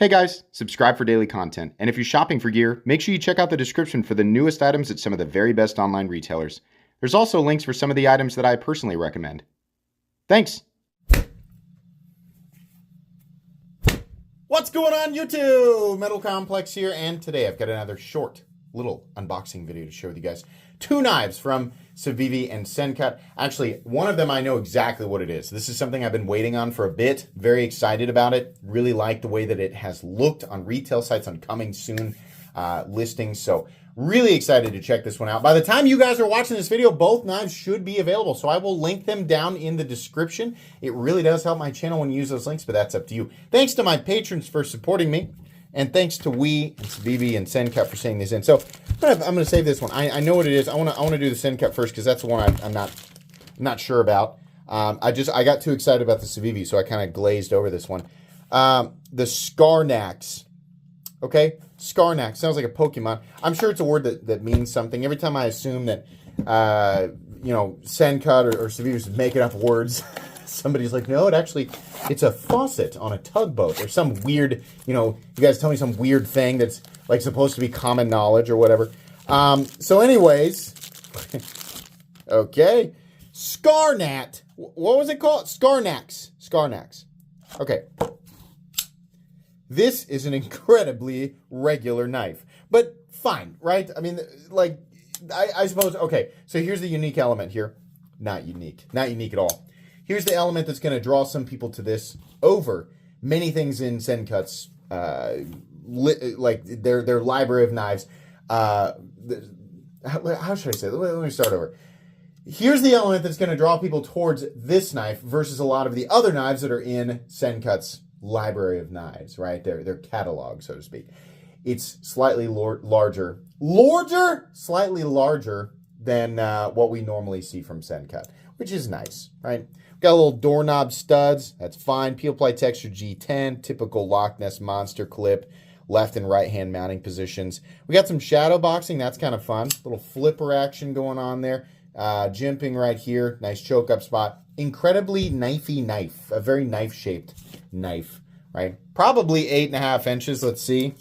Hey guys, subscribe for daily content. And if you're shopping for gear, make sure you check out the description for the newest items at some of the very best online retailers. There's also links for some of the items that I personally recommend. Thanks! What's going on YouTube? Metal Complex here, and today I've got another short little unboxing video to share with you guys. Two knives from Civivi and Sencut. Actually, one of them I know exactly what it is. This is something I've been waiting on for a bit. Very excited about it. Really like the way that it has looked on retail sites on coming soon listings. So really excited to check this one out. By the time you guys are watching this video, both knives should be available. So I will link them down in the description. It really does help my channel when you use those links, but that's up to you. Thanks to my patrons for supporting me. And thanks to we and Civivi and Sencut for sending these in. So I'm gonna save this one. I know what it is. I wanna do the Sencut first because that's the one I'm not sure about. I got too excited about the Civivi, so I kind of glazed over this one. The Skarnax. Okay, Skarnax sounds like a Pokemon. I'm sure it's a word that means something. Every time I assume that Sencut or Civivi is making up words. Somebody's like, no, it's a faucet on a tugboat or some weird, you guys tell me some weird thing that's like supposed to be common knowledge or whatever. So anyways, okay, Skarnat. What was it called? Skarnax. Okay. This is an incredibly regular knife, but fine, right? I mean, like, I suppose, okay, so here's the unique element here. Not unique at all. Here's the element that's going to draw some people to this over many things in Sencut's, like their library of knives. How should I say? Let me start over. Here's the element that's going to draw people towards this knife versus a lot of the other knives that are in Sencut's library of knives, right? Their catalog, so to speak. It's slightly slightly larger than what we normally see from Sencut, which is nice, right? Got a little doorknob studs. That's fine. Peel ply texture G10. Typical Loch Ness Monster clip. Left and right hand mounting positions. We got some shadow boxing. That's kind of fun. Little flipper action going on there. Jimping right here. Nice choke up spot. Incredibly knifey knife. A very knife shaped knife, right? Probably 8.5 inches. Let's see.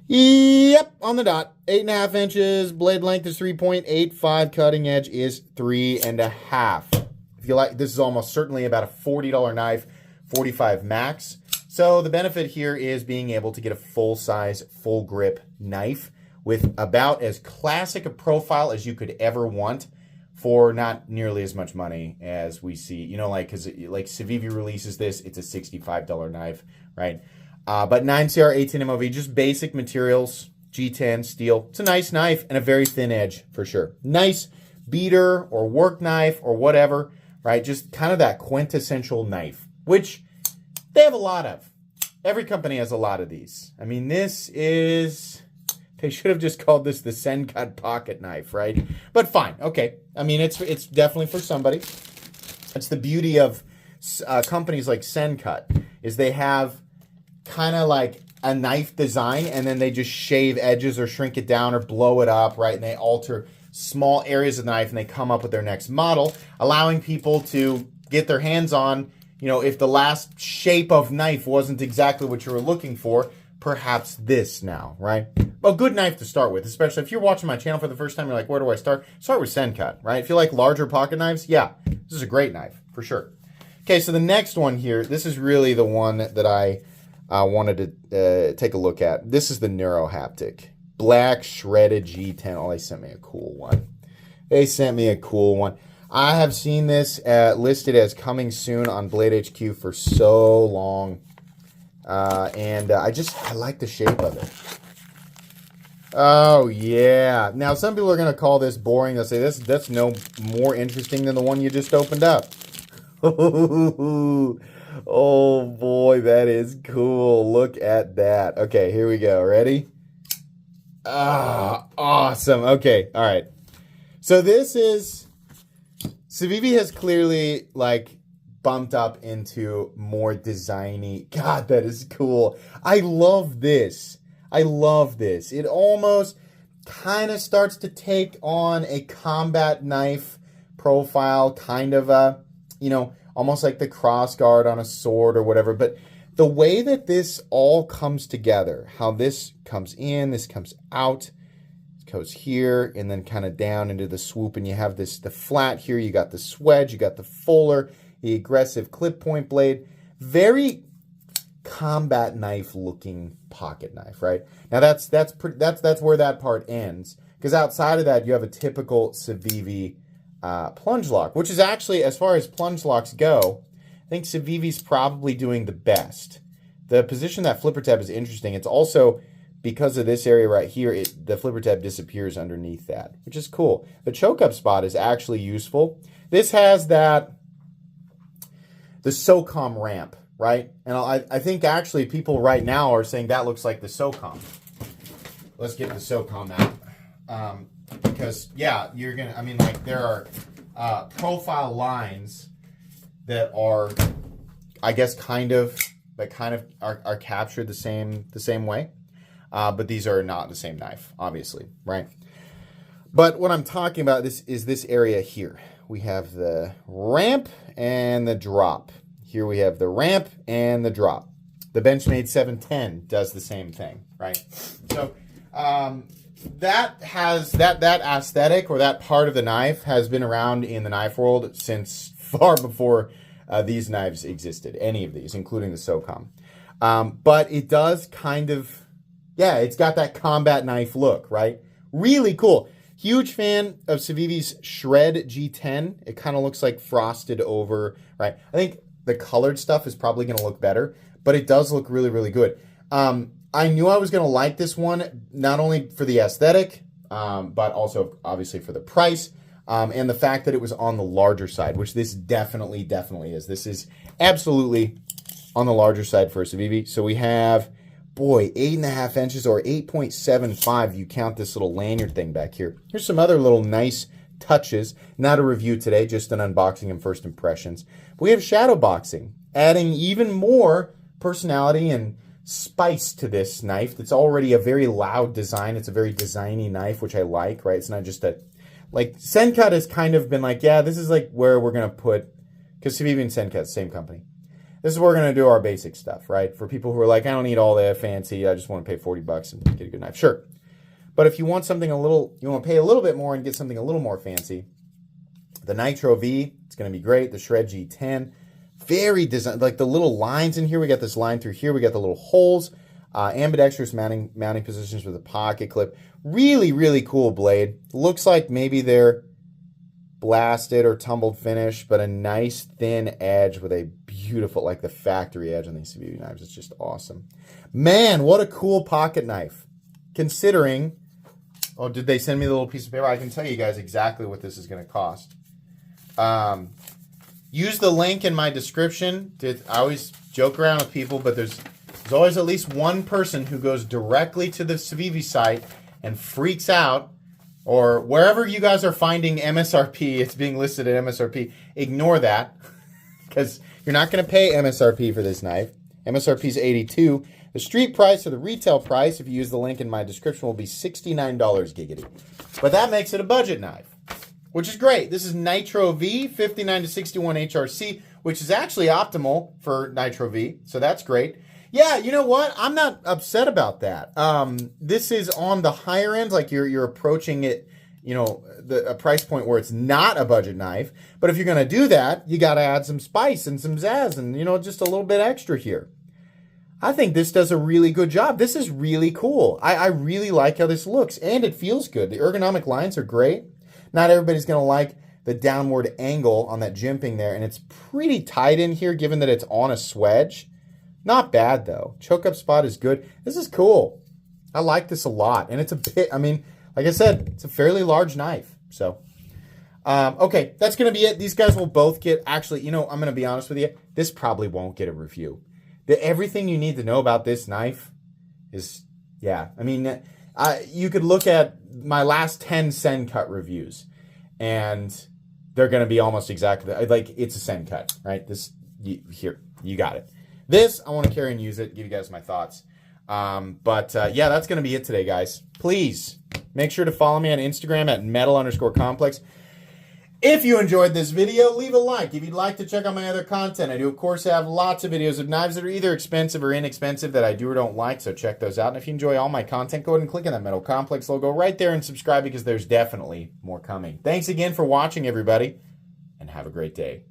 Yep, on the dot. 8.5 inches. Blade length is 3.85. Cutting edge is 3.5. If you like, this is almost certainly about a $40 knife, 45 max. So the benefit here is being able to get a full-size, full-grip knife with about as classic a profile as you could ever want for not nearly as much money as we see. Because like Civivi releases this, it's a $65 knife, right? But 9CR 18 MOV, just basic materials, G10 steel. It's a nice knife and a very thin edge for sure. Nice beater or work knife or whatever. Right, just kind of that quintessential knife, which they have a lot of. Every company has a lot of these. I mean, they should have just called this the Sencut pocket knife, right? But fine, okay. I mean, it's definitely for somebody. It's the beauty of companies like Sencut, is they have kind of like a knife design, and then they just shave edges or shrink it down or blow it up, right? And they alter small areas of the knife, and they come up with their next model, allowing people to get their hands on, if the last shape of knife wasn't exactly what you were looking for, perhaps this now, right? A good knife to start with, especially if you're watching my channel for the first time, you're like, where do I start? Start with Sencut, right? If you like larger pocket knives, yeah, this is a great knife, for sure. Okay, so the next one here, this is really the one that I wanted to take a look at. This is the Neurohaptic. Black shredded G10. Oh, they sent me a cool one. I have seen this listed as coming soon on Blade HQ for so long. And I like the shape of it. Oh, yeah. Now, some people are going to call this boring. They'll say, that's no more interesting than the one you just opened up. Oh, boy, that is cool. Look at that. Okay, here we go. Ready? Ah, awesome. Okay, all right. So this is, Civivi has clearly like bumped up into more designy. God, that is cool. I love this. It almost kind of starts to take on a combat knife profile, kind of a, almost like the cross guard on a sword or whatever. But the way that this all comes together, how this comes in, this comes out, it goes here, and then kind of down into the swoop, and you have the flat here, you got the swedge, you got the fuller, the aggressive clip point blade. Very combat knife looking pocket knife, right? Now that's where that part ends, because outside of that you have a typical Civivi plunge lock, which is actually, as far as plunge locks go, I think Civivi's probably doing the best. The position of that flipper tab is interesting. It's also, because of this area right here, the flipper tab disappears underneath that, which is cool. The choke up spot is actually useful. This has the SOCOM ramp, right? And I think actually people right now are saying that looks like the SOCOM. Let's get the SOCOM out. Because, yeah, you're going to, I mean, like, there are profile lines that are, I guess, kind of are captured the same way. But these are not the same knife, obviously, right? But what I'm talking about is this area here. We have the ramp and the drop. Here we have the ramp and the drop. The Benchmade 710 does the same thing, right? So that has that aesthetic, or that part of the knife has been around in the knife world since far before these knives existed, any of these, including the SOCOM. But it does kind of, yeah, it's got that combat knife look, right? Really cool. Huge fan of Civivi's Shred G10. It kind of looks like frosted over, right? I think the colored stuff is probably going to look better, but it does look really, really good. I knew I was going to like this one, not only for the aesthetic, but also obviously for the price, and the fact that it was on the larger side, which this definitely is. This is absolutely on the larger side for a Civivi. So we have, boy, 8.5 inches or 8.75. You count this little lanyard thing back here. Here's some other little nice touches. Not a review today, just an unboxing and first impressions. We have shadow boxing, adding even more personality and spice to this knife. That's already a very loud design. It's a very designy knife, which I like, right? It's not just a, like, Sencut has kind of been like, yeah, this is like where we're going to put, because Civivi and Sencut, same company. This is where we're going to do our basic stuff, right? For people who are like, I don't need all that fancy. I just want to pay $40 and get a good knife. Sure. But if you want something you want to pay a little bit more and get something a little more fancy, the Nitro V, it's going to be great. The Shred G10, very designed, like the little lines in here. We got this line through here. We got the little holes, ambidextrous mounting positions with a pocket clip. Really, really cool blade. Looks like maybe they're blasted or tumbled finish, but a nice thin edge with a beautiful, like the factory edge on these Civivi knives. It's just awesome. Man, what a cool pocket knife. Considering, oh, did they send me the little piece of paper? I can tell you guys exactly what this is going to cost. Use the link in my description. I always joke around with people, but there's always at least one person who goes directly to the Civivi site and freaks out, or wherever you guys are finding MSRP, it's being listed at MSRP. Ignore that, because you're not going to pay MSRP for this knife. MSRP is $82. The street price, or the retail price, if you use the link in my description, will be $69 giggity. But that makes it a budget knife, which is great. This is Nitro V, 59 to 61 HRC, which is actually optimal for Nitro V, so that's great. Yeah, you know what? I'm not upset about that. This is on the higher end, like you're approaching it, you know, a price point where it's not a budget knife. But if you're going to do that, you got to add some spice and some zazz and, you know, just a little bit extra here. I think this does a really good job. This is really cool. I really like how this looks, and it feels good. The ergonomic lines are great. Not everybody's going to like the downward angle on that jimping there, and it's pretty tight in here given that it's on a swedge. Not bad, though. Choke up spot is good. This is cool. I like this a lot, and it's a bit, I mean, like I said, it's a fairly large knife. So, okay, that's going to be it. These guys will both get, actually, you know, I'm going to be honest with you. This probably won't get a review. Everything you need to know about this knife is, yeah. I mean, you could look at my last 10 Sencut reviews, and they're going to be almost exactly, like, it's a Sencut, right? Here, you got it. This, I want to carry and use it, give you guys my thoughts. Yeah, that's going to be it today, guys. Please make sure to follow me on Instagram at metal_complex. If you enjoyed this video, leave a like. If you'd like to check out my other content, I do, of course, have lots of videos of knives that are either expensive or inexpensive that I do or don't like, so check those out. And if you enjoy all my content, go ahead and click on that Metal Complex logo right there and subscribe because there's definitely more coming. Thanks again for watching, everybody, and have a great day.